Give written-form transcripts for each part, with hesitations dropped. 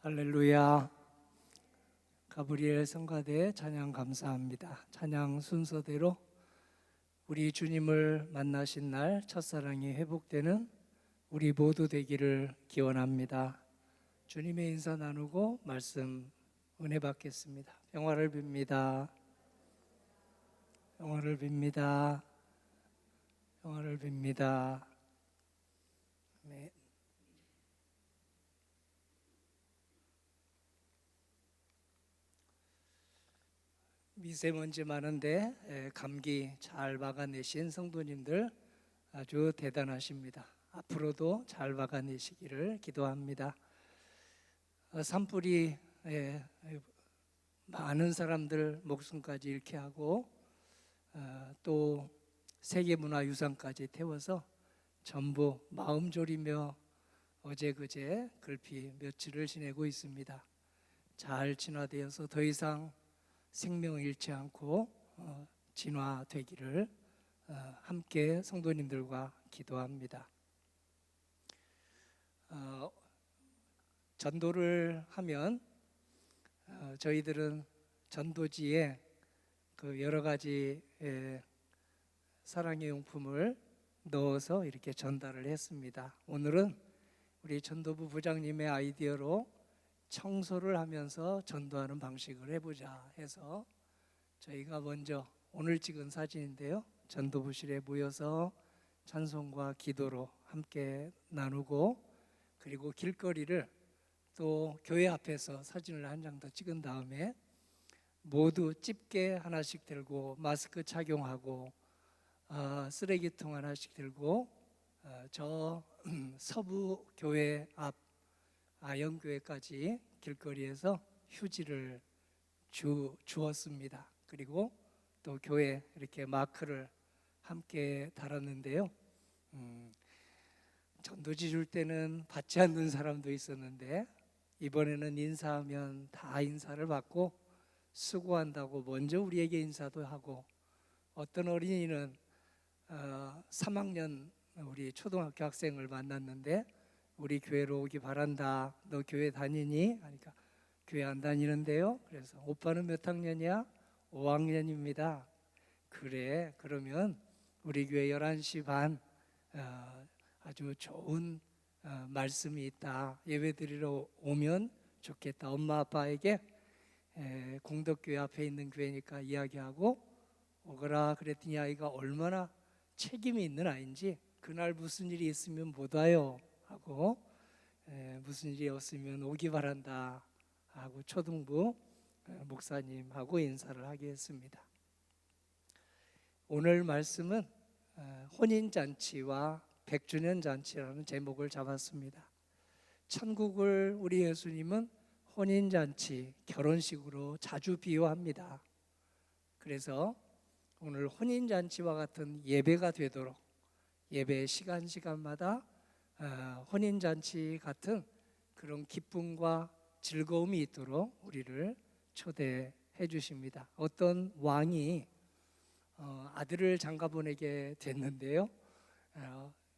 할렐루야. 가브리엘 성가대 찬양 감사합니다. 찬양 순서대로 우리 주님을 만나신 날 첫사랑이 회복되는 우리 모두 되기를 기원합니다. 주님의 인사 나누고 말씀 은혜 받겠습니다. 평화를 빕니다. 평화를 빕니다. 평화를 빕니다. 아멘. 미세먼지 많은데 감기 잘 막아내신 성도님들 아주 대단하십니다. 앞으로도 잘 막아내시기를 기도합니다. 산불이 많은 사람들 목숨까지 잃게 하고 또 세계문화유산까지 태워서 전부 마음 졸이며 어제 그제 글피 며칠을 지내고 있습니다. 잘 진화되어서 더 이상 생명을 잃지 않고 진화되기를 함께 성도님들과 기도합니다. 전도를 하면 저희들은 전도지에 그 여러 가지 사랑의 용품을 넣어서 이렇게 전달을 했습니다. 오늘은 우리 전도부 부장님의 아이디어로 청소를 하면서 전도하는 방식을 해보자 해서 저희가 먼저 오늘 찍은 사진인데요, 전도부실에 모여서 찬송과 기도로 함께 나누고, 그리고 길거리를 또 교회 앞에서 사진을 한 장 더 찍은 다음에 모두 집게 하나씩 들고 마스크 착용하고 쓰레기통 하나씩 들고 저 서부 교회 앞 아영교회까지 길거리에서 휴지를 주었습니다. 그리고 또 교회 이렇게 마크를 함께 달았는데요. 전도지 줄 때는 받지 않는 사람도 있었는데 이번에는 인사하면 다 인사를 받고 수고한다고 먼저 우리에게 인사도 하고, 어떤 어린이는 3학년 우리 초등학교 학생을 만났는데 우리 교회로 오기 바란다. 너 교회 다니니? 하니까 교회 안 다니는데요. 그래서 오빠는 몇 학년이야? 5학년입니다. 그래, 그러면 우리 교회 11시 반 아주 좋은 말씀이 있다. 예배 드리러 오면 좋겠다. 엄마 아빠에게 공덕교회 앞에 있는 교회니까 이야기하고 오거라 그랬더니 아이가 얼마나 책임이 있는 아이인지 그날 무슨 일이 있으면 못 와요 하고 무슨 일이 없으면 오기 바란다 하고 초등부 목사님하고 인사를 하게 했습니다. 오늘 말씀은 혼인잔치와 100주년 잔치라는 제목을 잡았습니다. 천국을 우리 예수님은 혼인잔치, 결혼식으로 자주 비유합니다. 그래서 오늘 혼인잔치와 같은 예배가 되도록 예배 시간마다 혼인잔치 같은 그런 기쁨과 즐거움이 있도록 우리를 초대해 주십니다. 어떤 왕이 아들을 장가보내게 됐는데요,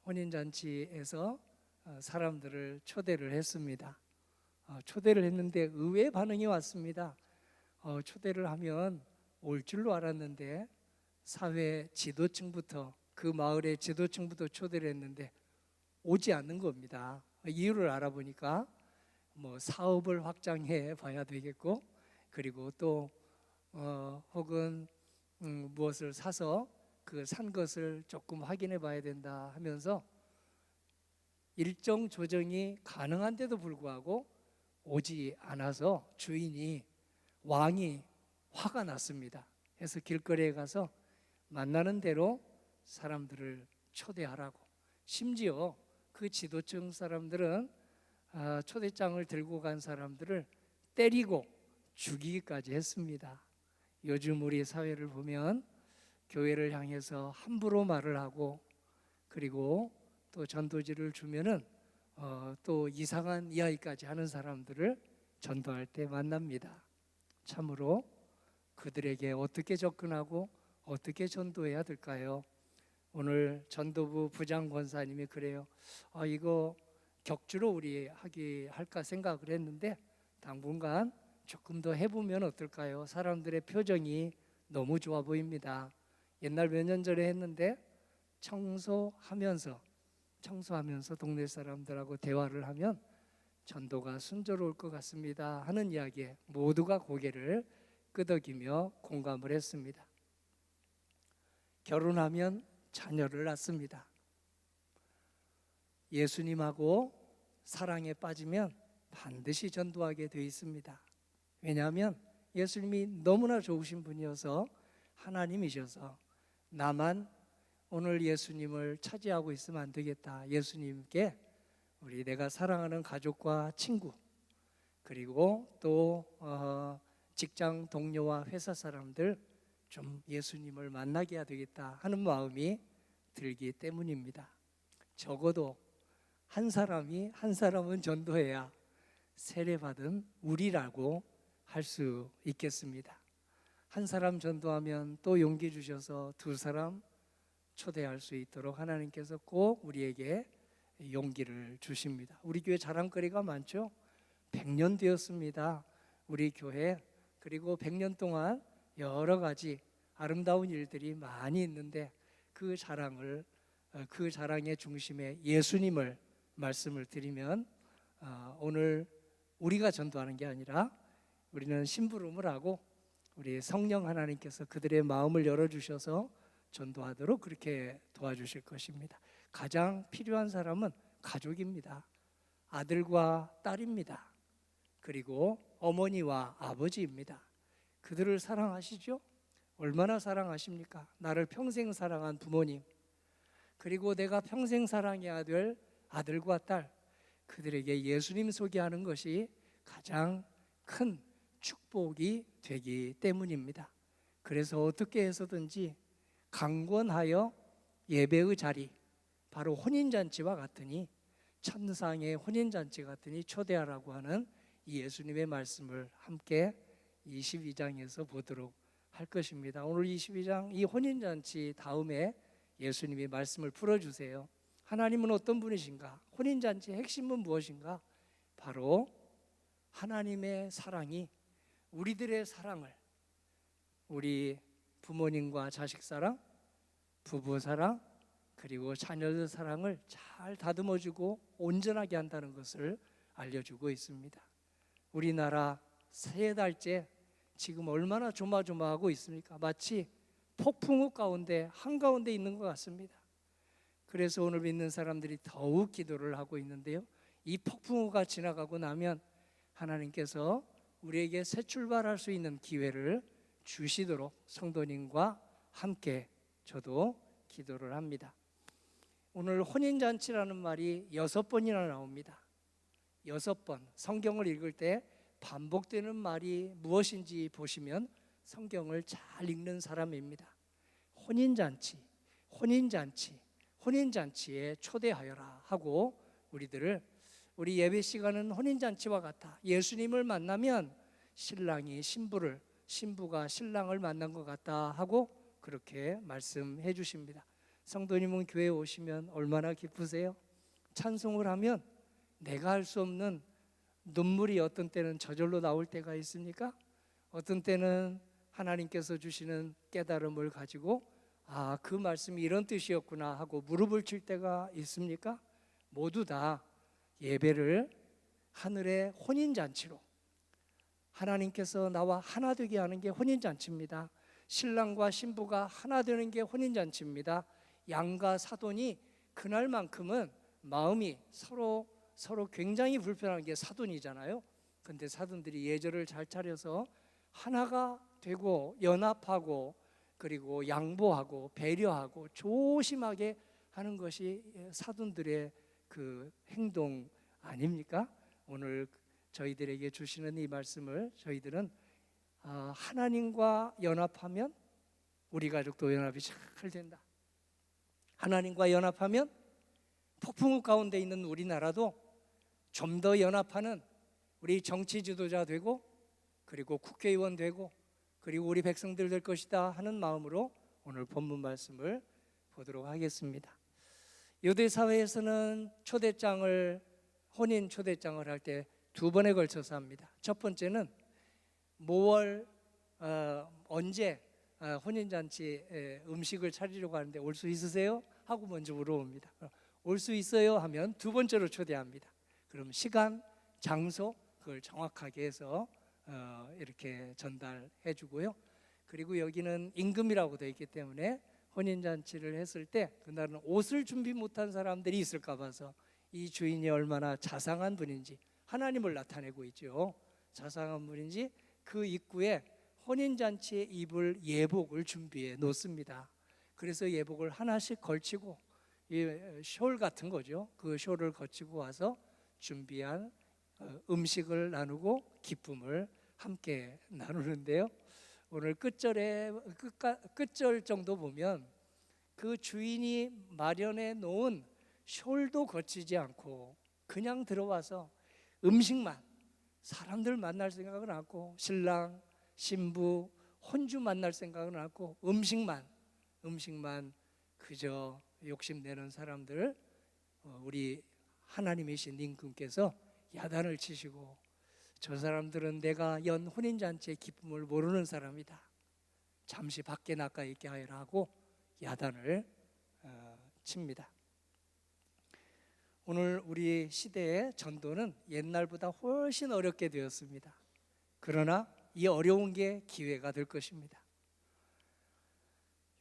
혼인잔치에서 사람들을 초대를 했습니다. 초대를 했는데 의외의 반응이 왔습니다. 초대를 하면 올 줄로 알았는데 사회 지도층부터, 그 마을의 지도층부터 초대를 했는데 오지 않는 겁니다. 이유를 알아보니까 뭐 사업을 확장해 봐야 되겠고, 그리고 또 혹은 무엇을 사서 그 산 것을 조금 확인해 봐야 된다 하면서 일정 조정이 가능한데도 불구하고 오지 않아서 주인이, 왕이 화가 났습니다. 그래서 길거리에 가서 만나는 대로 사람들을 초대하라고, 심지어 그 지도층 사람들은 초대장을 들고 간 사람들을 때리고 죽이기까지 했습니다. 요즘 우리 사회를 보면 교회를 향해서 함부로 말을 하고, 그리고 또 전도지를 주면은 또 이상한 이야기까지 하는 사람들을 전도할 때 만납니다. 참으로 그들에게 어떻게 접근하고 어떻게 전도해야 될까요? 오늘 전도부 부장 권사님이 그래요. 이거 격주로 우리 할까 생각을 했는데 당분간 조금 더 해보면 어떨까요? 사람들의 표정이 너무 좋아 보입니다. 옛날 몇 년 전에 했는데 청소하면서 동네 사람들하고 대화를 하면 전도가 순조로울 것 같습니다 하는 이야기에 모두가 고개를 끄덕이며 공감을 했습니다. 결혼하면 자녀를 낳습니다. 예수님하고 사랑에 빠지면 반드시 전도하게 되어 있습니다. 왜냐하면 예수님이 너무나 좋으신 분이어서, 하나님이셔서 나만 오늘 예수님을 차지하고 있으면 안 되겠다. 예수님께 우리 내가 사랑하는 가족과 친구, 그리고 또 직장 동료와 회사 사람들 좀 예수님을 만나게 해야 되겠다 하는 마음이 들기 때문입니다. 적어도 한 사람은 전도해야 세례받은 우리라고 할 수 있겠습니다. 한 사람 전도하면 또 용기 주셔서 두 사람 초대할 수 있도록 하나님께서 꼭 우리에게 용기를 주십니다. 우리 교회 자랑거리가 많죠. 100년 되었습니다. 우리 교회. 그리고 100년 동안 여러 가지 아름다운 일들이 많이 있는데 그 자랑의 중심에 예수님을 말씀을 드리면, 오늘 우리가 전도하는 게 아니라 우리는 심부름을 하고 우리 성령 하나님께서 그들의 마음을 열어주셔서 전도하도록 그렇게 도와주실 것입니다. 가장 필요한 사람은 가족입니다. 아들과 딸입니다. 그리고 어머니와 아버지입니다. 그들을 사랑하시죠? 얼마나 사랑하십니까? 나를 평생 사랑한 부모님, 그리고 내가 평생 사랑해야 될 아들과 딸, 그들에게 예수님 소개하는 것이 가장 큰 축복이 되기 때문입니다. 그래서 어떻게 해서든지 강권하여 예배의 자리, 바로 혼인잔치와 같으니, 천상의 혼인잔치 같으니 초대하라고 하는 이 예수님의 말씀을 함께 22장에서 보도록 할 것입니다. 오늘 22장 이 혼인잔치 다음에 예수님이 말씀을 풀어주세요. 하나님은 어떤 분이신가? 혼인잔치의 핵심은 무엇인가? 바로 하나님의 사랑이 우리들의 사랑을, 우리 부모님과 자식 사랑, 부부 사랑, 그리고 자녀들 사랑을 잘 다듬어주고 온전하게 한다는 것을 알려주고 있습니다. 우리나라 3달째 지금 얼마나 조마조마하고 있습니까? 마치 폭풍우 가운데 한가운데 있는 것 같습니다. 그래서 오늘 믿는 사람들이 더욱 기도를 하고 있는데요, 이 폭풍우가 지나가고 나면 하나님께서 우리에게 새 출발할 수 있는 기회를 주시도록 성도님과 함께 저도 기도를 합니다. 오늘 혼인잔치라는 말이 6번이나 나옵니다. 6번. 성경을 읽을 때 반복되는 말이 무엇인지 보시면 성경을 잘 읽는 사람입니다. 혼인잔치에 초대하여라 하고 우리 예배 시간은 혼인잔치와 같다. 예수님을 만나면 신랑이 신부를, 신부가 신랑을 만난 것 같다 하고 그렇게 말씀해 주십니다. 성도님은 교회에 오시면 얼마나 기쁘세요? 찬송을 하면 내가 할 수 없는 눈물이 어떤 때는 저절로 나올 때가 있습니까? 어떤 때는 하나님께서 주시는 깨달음을 가지고 그 말씀이 이런 뜻이었구나 하고 무릎을 칠 때가 있습니까? 모두 다 예배를 하늘의 혼인잔치로, 하나님께서 나와 하나 되게 하는 게 혼인잔치입니다. 신랑과 신부가 하나 되는 게 혼인잔치입니다. 양가 사돈이 그날만큼은 마음이 서로 굉장히 불편한 게 사돈이잖아요. 근데 사돈들이 예절을 잘 차려서 하나가 되고 연합하고 그리고 양보하고 배려하고 조심하게 하는 것이 사돈들의 그 행동 아닙니까? 오늘 저희들에게 주시는 이 말씀을 저희들은 하나님과 연합하면 우리 가족도 연합이 잘 된다. 하나님과 연합하면 폭풍우 가운데 있는 우리나라도 좀 더 연합하는 우리 정치 지도자 되고 그리고 국회의원 되고 그리고 우리 백성들 될 것이다 하는 마음으로 오늘 본문 말씀을 보도록 하겠습니다. 유대 사회에서는 혼인 초대장을 할 때 두 번에 걸쳐서 합니다. 첫 번째는 뭐월 언제 혼인잔치 음식을 차리려고 하는데 올 수 있으세요? 하고 먼저 물어봅니다. 올 수 있어요? 하면 두 번째로 초대합니다. 그럼 시간, 장소 그걸 정확하게 해서 이렇게 전달해 주고요. 그리고 여기는 임금이라고 되어 있기 때문에 혼인잔치를 했을 때 그날은 옷을 준비 못한 사람들이 있을까 봐서 이 주인이 얼마나 자상한 분인지, 하나님을 나타내고 있죠. 자상한 분인지 그 입구에 혼인잔치에 입을 예복을 준비해 놓습니다. 그래서 예복을 하나씩 걸치고 숄 같은 거죠. 그 숄을 거치고 와서 준비한 음식을 나누고 기쁨을 함께 나누는데요. 오늘 끝절 정도 보면 그 주인이 마련해 놓은 숄도 거치지 않고 그냥 들어와서 음식만, 사람들 만날 생각은 않고 신랑, 신부, 혼주 만날 생각은 않고 음식만 그저 욕심내는 사람들, 우리 하나님이신 임금께서 야단을 치시고 저 사람들은 내가 연 혼인잔치의 기쁨을 모르는 사람이다. 잠시 밖에 나가 있게 하여라 하고 야단을 칩니다. 오늘 우리 시대의 전도는 옛날보다 훨씬 어렵게 되었습니다. 그러나 이 어려운 게 기회가 될 것입니다.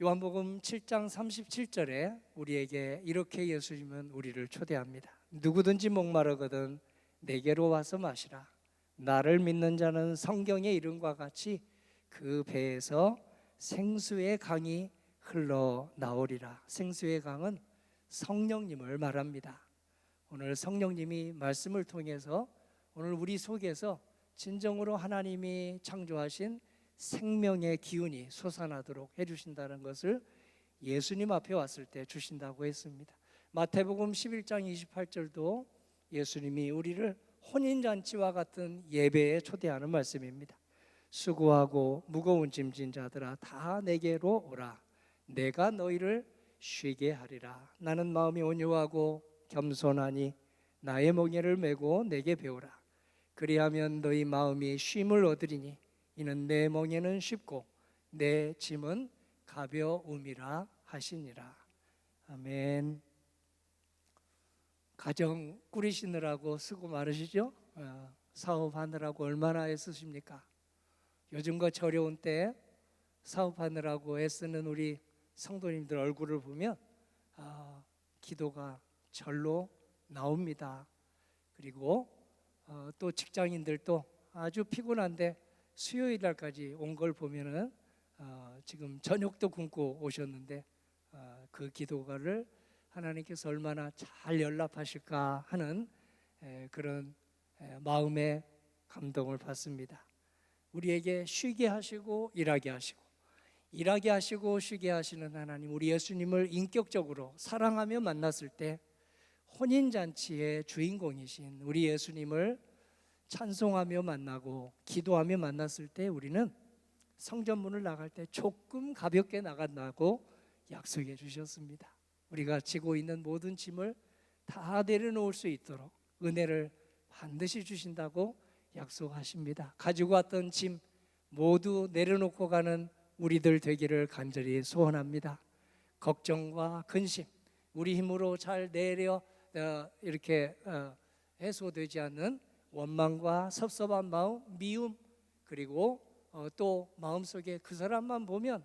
요한복음 7장 37절에 우리에게 이렇게 예수님은 우리를 초대합니다. 누구든지 목마르거든 내게로 와서 마시라. 나를 믿는 자는 성경의 이름과 같이 그 배에서 생수의 강이 흘러나오리라. 생수의 강은 성령님을 말합니다. 오늘 성령님이 말씀을 통해서 오늘 우리 속에서 진정으로 하나님이 창조하신 생명의 기운이 솟아나도록 해주신다는 것을 예수님 앞에 왔을 때 주신다고 했습니다. 마태복음 11장 28절도 예수님이 우리를 혼인잔치와 같은 예배에 초대하는 말씀입니다. 수고하고 무거운 짐진 자들아 다 내게로 오라. 내가 너희를 쉬게 하리라. 나는 마음이 온유하고 겸손하니 나의 멍에를 메고 내게 배우라. 그리하면 너희 마음이 쉼을 얻으리니 이는 내 멍에는 쉽고 내 짐은 가벼움이라 하시니라. 아멘. 가정 꾸리시느라고 수고 많으시죠? 사업하느라고 얼마나 애쓰십니까? 요즘같이 어려운 때 사업하느라고 애쓰는 우리 성도님들 얼굴을 보면 기도가 절로 나옵니다. 그리고 또 직장인들도 아주 피곤한데 수요일 날까지 온 걸 보면은 지금 저녁도 굶고 오셨는데 그 기도가를 하나님께서 얼마나 잘 연락하실까 하는 그런 마음의 감동을 받습니다. 우리에게 쉬게 하시고 일하게 하시고 쉬게 하시는 하나님, 우리 예수님을 인격적으로 사랑하며 만났을 때 혼인잔치의 주인공이신 우리 예수님을 찬송하며 만나고 기도하며 만났을 때 우리는 성전문을 나갈 때 조금 가볍게 나간다고 약속해 주셨습니다. 우리가 지고 있는 모든 짐을 다 내려놓을 수 있도록 은혜를 반드시 주신다고 약속하십니다. 가지고 왔던 짐 모두 내려놓고 가는 우리들 되기를 간절히 소원합니다. 걱정과 근심, 우리 힘으로 잘 이렇게 해소되지 않는 원망과 섭섭한 마음, 미움, 그리고 또 마음속에 그 사람만 보면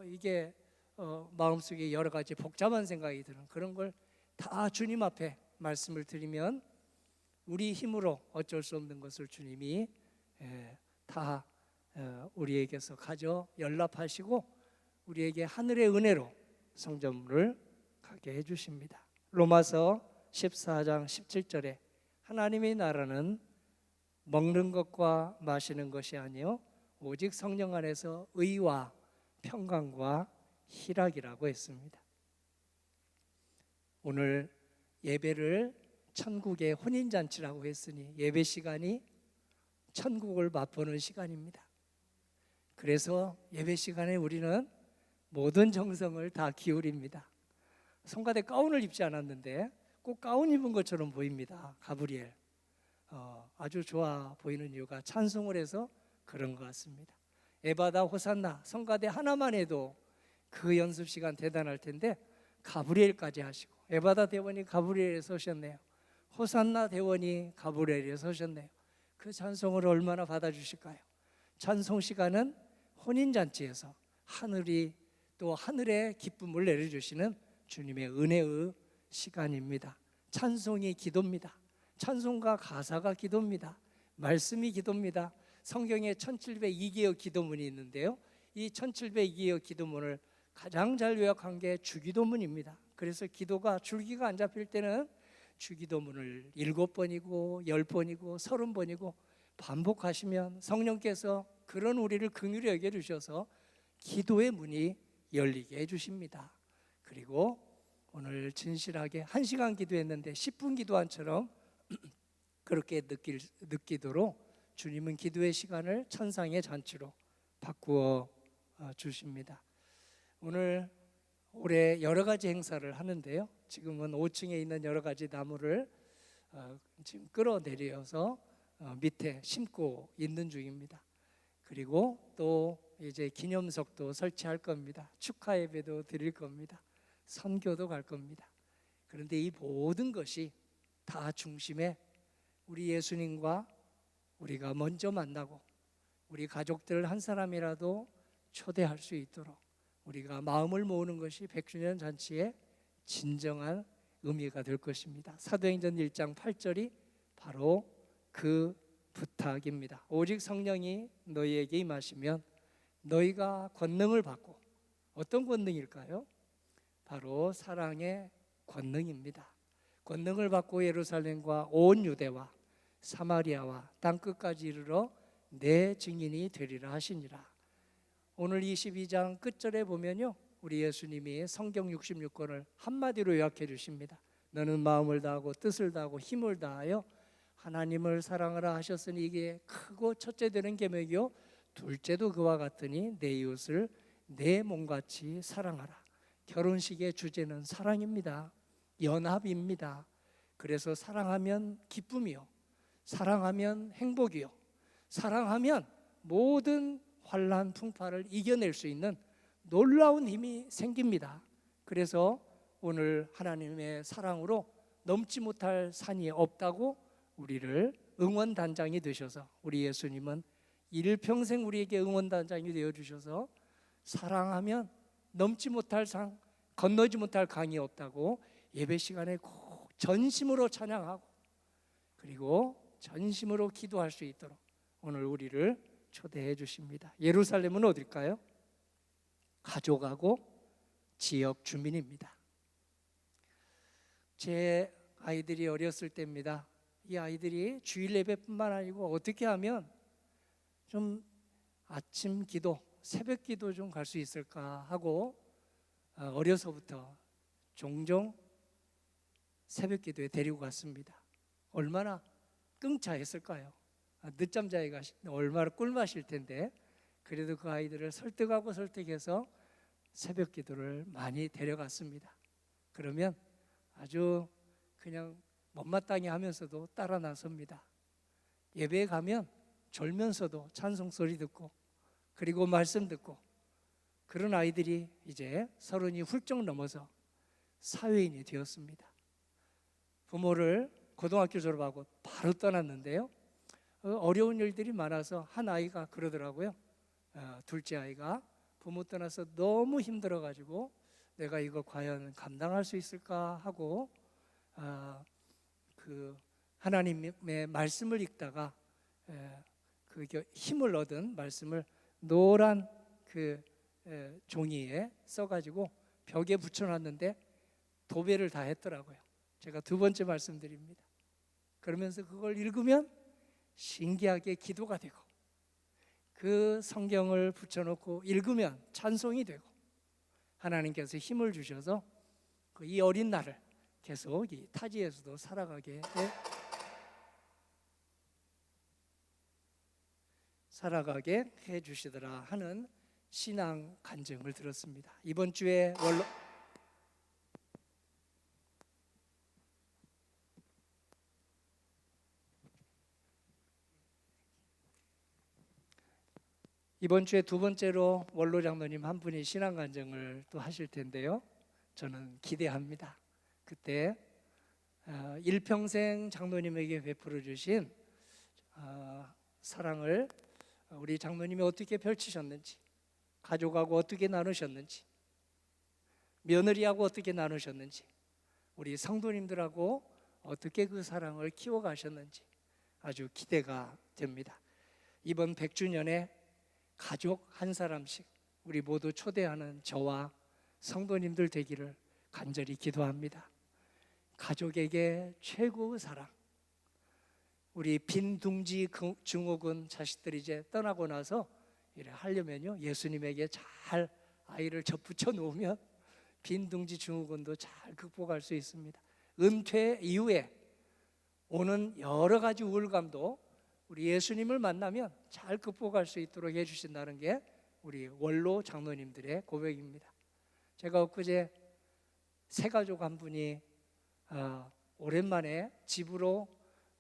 이게 마음속에 여러 가지 복잡한 생각이 드는 그런 걸 다 주님 앞에 말씀을 드리면 우리 힘으로 어쩔 수 없는 것을 주님이 다 우리에게서 가져 연락하시고 우리에게 하늘의 은혜로 성전문을 가게 해주십니다. 로마서 14장 17절에 하나님의 나라는 먹는 것과 마시는 것이 아니요 오직 성령 안에서 의와 평강과 희락이라고 했습니다. 오늘 예배를 천국의 혼인잔치라고 했으니 예배 시간이 천국을 맛보는 시간입니다. 그래서 예배 시간에 우리는 모든 정성을 다 기울입니다. 성가대 가운을 입지 않았는데 꼭 가운 입은 것처럼 보입니다. 가브리엘. 아주 좋아 보이는 이유가 찬송을 해서 그런 것 같습니다. 에바다 호산나 성가대 하나만 해도 그 연습 시간 대단할 텐데 가브리엘까지 하시고, 에바다 대원이 가브리엘에 서셨네요. 호산나 대원이 가브리엘에 서셨네요. 그 찬송을 얼마나 받아주실까요? 찬송 시간은 혼인잔치에서 하늘이 또 하늘의 기쁨을 내려주시는 주님의 은혜의 시간입니다. 찬송이 기도입니다. 찬송과 가사가 기도입니다. 말씀이 기도입니다. 성경에 1702개의 기도문이 있는데요, 이 1702개의 기도문을 가장 잘 요약한 게 주기도문입니다. 그래서 기도가 줄기가 안 잡힐 때는 주기도문을 7번이고 10번이고 30번이고 반복하시면 성령께서 그런 우리를 긍휼히 여겨주셔서 기도의 문이 열리게 해주십니다. 그리고 오늘 진실하게 1시간 기도했는데 10분 기도한처럼 그렇게 느끼도록 주님은 기도의 시간을 천상의 잔치로 바꾸어 주십니다. 오늘 올해 여러 가지 행사를 하는데요, 지금은 5층에 있는 여러 가지 나무를 지금 끌어내려서 밑에 심고 있는 중입니다. 그리고 또 이제 기념석도 설치할 겁니다. 축하 예배도 드릴 겁니다. 선교도 갈 겁니다. 그런데 이 모든 것이 다 중심에 우리 예수님과 우리가 먼저 만나고 우리 가족들 한 사람이라도 초대할 수 있도록 우리가 마음을 모으는 것이 100주년 잔치의 진정한 의미가 될 것입니다. 사도행전 1장 8절이 바로 그 부탁입니다. 오직 성령이 너희에게 임하시면 너희가 권능을 받고, 어떤 권능일까요? 바로 사랑의 권능입니다. 권능을 받고 예루살렘과 온 유대와 사마리아와 땅끝까지 이르러 내 증인이 되리라 하시니라. 오늘 22장 끝절에 보면요, 우리 예수님이 성경 66권을 한마디로 요약해 주십니다. 너는 마음을 다하고 뜻을 다하고 힘을 다하여 하나님을 사랑하라 하셨으니 이게 크고 첫째 되는 계명이요, 둘째도 그와 같으니 내 이웃을 내 몸같이 사랑하라. 결혼식의 주제는 사랑입니다. 연합입니다. 그래서 사랑하면 기쁨이요, 사랑하면 행복이요, 사랑하면 모든 환난 풍파를 이겨낼 수 있는 놀라운 힘이 생깁니다. 그래서 오늘 하나님의 사랑으로 넘지 못할 산이 없다고 우리를 응원단장이 되셔서, 우리 예수님은 일평생 우리에게 응원단장이 되어주셔서 사랑하면 넘지 못할 산, 건너지 못할 강이 없다고 예배 시간에 꼭 전심으로 찬양하고 그리고 전심으로 기도할 수 있도록 오늘 우리를 초대해 주십니다. 예루살렘은 어딜까요? 가족하고 지역 주민입니다. 제 아이들이 어렸을 때입니다. 이 아이들이 주일 예배뿐만 아니고 어떻게 하면 좀 아침 기도, 새벽 기도 좀 갈 수 있을까 하고 어려서부터 종종 새벽 기도에 데리고 갔습니다. 얼마나 끙차했을까요? 늦잠 자기가 얼마나 꿀맛일 텐데, 그래도 그 아이들을 설득하고 설득해서 새벽 기도를 많이 데려갔습니다. 그러면 아주 그냥 못마땅해 하면서도 따라 나섭니다. 예배에 가면 졸면서도 찬송 소리 듣고 그리고 말씀 듣고, 그런 아이들이 이제 30이 훌쩍 넘어서 사회인이 되었습니다. 부모를 고등학교 졸업하고 바로 떠났는데요, 어려운 일들이 많아서 한 아이가 그러더라고요. 둘째 아이가 부모 떠나서 너무 힘들어가지고 내가 이거 과연 감당할 수 있을까 하고 그 하나님의 말씀을 읽다가 그 힘을 얻은 말씀을 노란 그 종이에 써가지고 벽에 붙여놨는데 도배를 다 했더라고요. 제가 두 번째 말씀드립니다. 그러면서 그걸 읽으면 신기하게 기도가 되고, 그 성경을 붙여놓고 읽으면 찬송이 되고, 하나님께서 힘을 주셔서 이 어린 날을 계속 이 타지에서도 살아가게 해주시더라 하는 신앙 간증을 들었습니다. 이번 주에 이번 주에 두 번째로 원로 장로님 한 분이 신앙간증을 또 하실 텐데요. 저는 기대합니다. 그때 일평생 장로님에게 베풀어 주신 사랑을 우리 장로님이 어떻게 펼치셨는지, 가족하고 어떻게 나누셨는지, 며느리하고 어떻게 나누셨는지, 우리 성도님들하고 어떻게 그 사랑을 키워가셨는지 아주 기대가 됩니다. 이번 100주년에 가족 한 사람씩 우리 모두 초대하는 저와 성도님들 되기를 간절히 기도합니다. 가족에게 최고의 사랑, 우리 빈둥지 증후군 자식들이 이제 떠나고 나서 이래 하려면요, 예수님에게 잘 아이를 접붙여 놓으면 빈둥지 증후군도 잘 극복할 수 있습니다. 은퇴 이후에 오는 여러 가지 우울감도 우리 예수님을 만나면 잘 극복할 수 있도록 해주신다는 게 우리 원로 장로님들의 고백입니다. 제가 엊그제 새가족 한 분이 오랜만에 집으로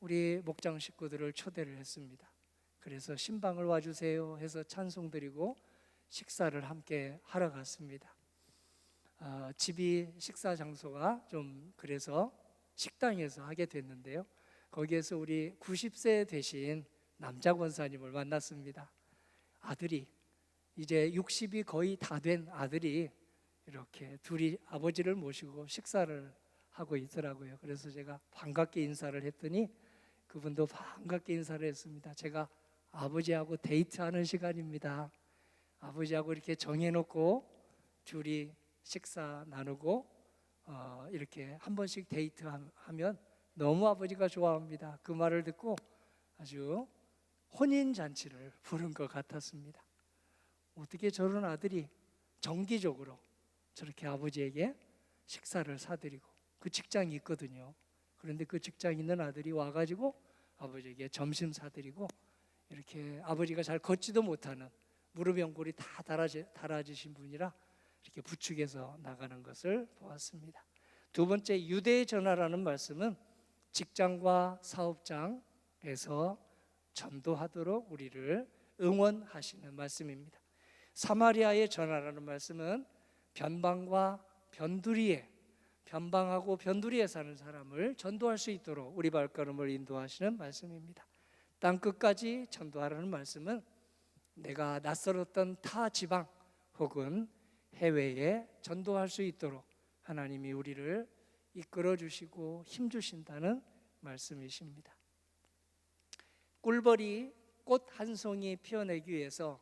우리 목장 식구들을 초대를 했습니다. 그래서 신방을 와주세요 해서 찬송 드리고 식사를 함께 하러 갔습니다. 집이 식사 장소가 좀 그래서 식당에서 하게 됐는데요. 거기에서 우리 90세 되신 남자 권사님을 만났습니다. 아들이 이제 60이 거의 다 된 아들이 이렇게 둘이 아버지를 모시고 식사를 하고 있더라고요. 그래서 제가 반갑게 인사를 했더니 그분도 반갑게 인사를 했습니다. 제가 아버지하고 데이트하는 시간입니다. 아버지하고 이렇게 정해놓고 둘이 식사 나누고 이렇게 한 번씩 데이트하면 너무 아버지가 좋아합니다. 그 말을 듣고 아주 혼인잔치를 부른 것 같았습니다. 어떻게 저런 아들이 정기적으로 저렇게 아버지에게 식사를 사드리고, 그 직장이 있거든요. 그런데 그 직장 있는 아들이 와가지고 아버지에게 점심 사드리고, 이렇게 아버지가 잘 걷지도 못하는 무릎 연골이 다 달아지신 분이라 이렇게 부축해서 나가는 것을 보았습니다. 두 번째, 유대의 전화라는 말씀은 직장과 사업장에서 전도하도록 우리를 응원하시는 말씀입니다. 사마리아의 전화라는 말씀은 변방과 변두리에, 변방하고 변두리에 사는 사람을 전도할 수 있도록 우리 발걸음을 인도하시는 말씀입니다. 땅 끝까지 전도하라는 말씀은 내가 낯설었던 타 지방 혹은 해외에 전도할 수 있도록 하나님이 우리를 이끌어 주시고 힘 주신다는 말씀이십니다. 꿀벌이 꽃 한 송이 피워내기 위해서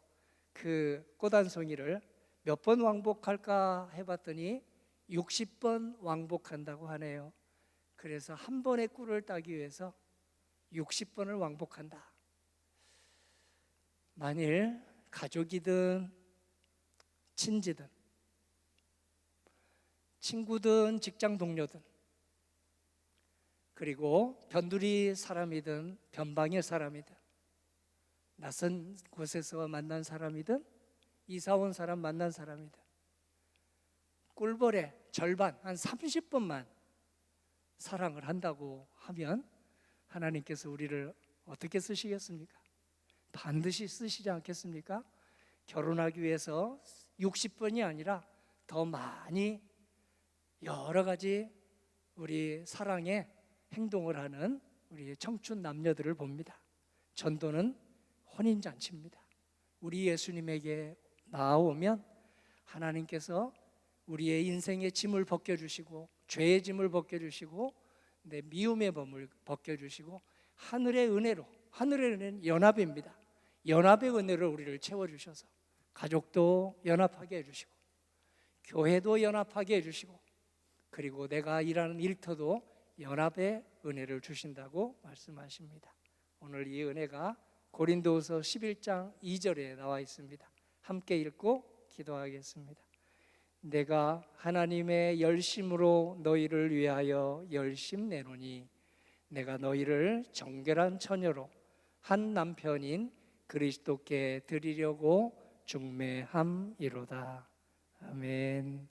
그 꽃 한 송이를 몇 번 왕복할까 해봤더니 60번 왕복한다고 하네요. 그래서 한 번의 꿀을 따기 위해서 60번을 왕복한다. 만일 가족이든 친지든 친구든 직장 동료든 그리고 변두리 사람이든 변방의 사람이든 낯선 곳에서 만난 사람이든 이사 온 사람 만난 사람이든 꿀벌의 절반, 한 30번만 사랑을 한다고 하면 하나님께서 우리를 어떻게 쓰시겠습니까? 반드시 쓰시지 않겠습니까? 결혼하기 위해서 60번이 아니라 더 많이 여러 가지 우리 사랑의 행동을 하는 우리 청춘 남녀들을 봅니다. 전도는 혼인잔치입니다. 우리 예수님에게 나아오면 하나님께서 우리의 인생의 짐을 벗겨주시고, 죄의 짐을 벗겨주시고, 내 미움의 범을 벗겨주시고, 하늘의 은혜로, 하늘의 은혜는 연합입니다. 연합의 은혜로 우리를 채워주셔서 가족도 연합하게 해주시고, 교회도 연합하게 해주시고, 그리고 내가 일하는 일터도 연합의 은혜를 주신다고 말씀하십니다. 오늘 이 은혜가 고린도후서 11장 2절에 나와 있습니다. 함께 읽고 기도하겠습니다. 내가 하나님의 열심으로 너희를 위하여 열심 내노니 내가 너희를 정결한 처녀로 한 남편인 그리스도께 드리려고 중매함이로다. 아멘.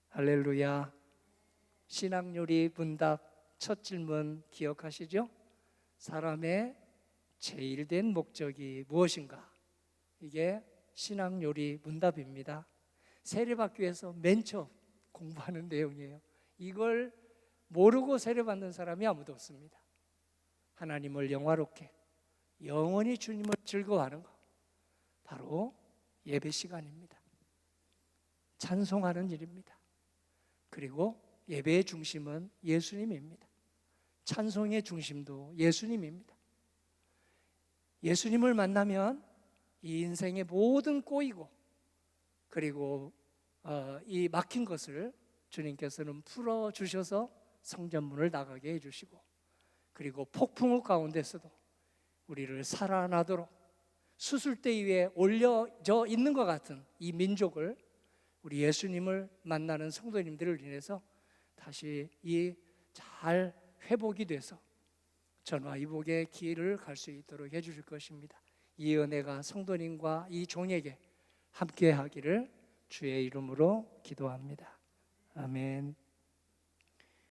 할렐루야. 신앙요리 문답 첫 질문 기억하시죠? 사람의 제일된 목적이 무엇인가? 이게 신앙요리 문답입니다. 세례받기위해서 맨 처음 공부하는 내용이에요. 이걸 모르고 세례받는 사람이 아무도 없습니다. 하나님을 영화롭게 영원히 주님을 즐거워하는 것, 바로 예배 시간입니다. 찬송하는 일입니다. 그리고 예배의 중심은 예수님입니다. 찬송의 중심도 예수님입니다. 예수님을 만나면 이 인생의 모든 꼬이고 그리고 이 막힌 것을 주님께서는 풀어주셔서 성전문을 나가게 해주시고, 그리고 폭풍우 가운데서도 우리를 살아나도록 수술대 위에 올려져 있는 것 같은 이 민족을, 우리 예수님을 만나는 성도님들을 인해서 다시 잘 회복이 돼서 전화 이복의 길을 갈 수 있도록 해주실 것입니다. 이 은혜가 성도님과 이 종에게 함께 하기를 주의 이름으로 기도합니다. 아멘.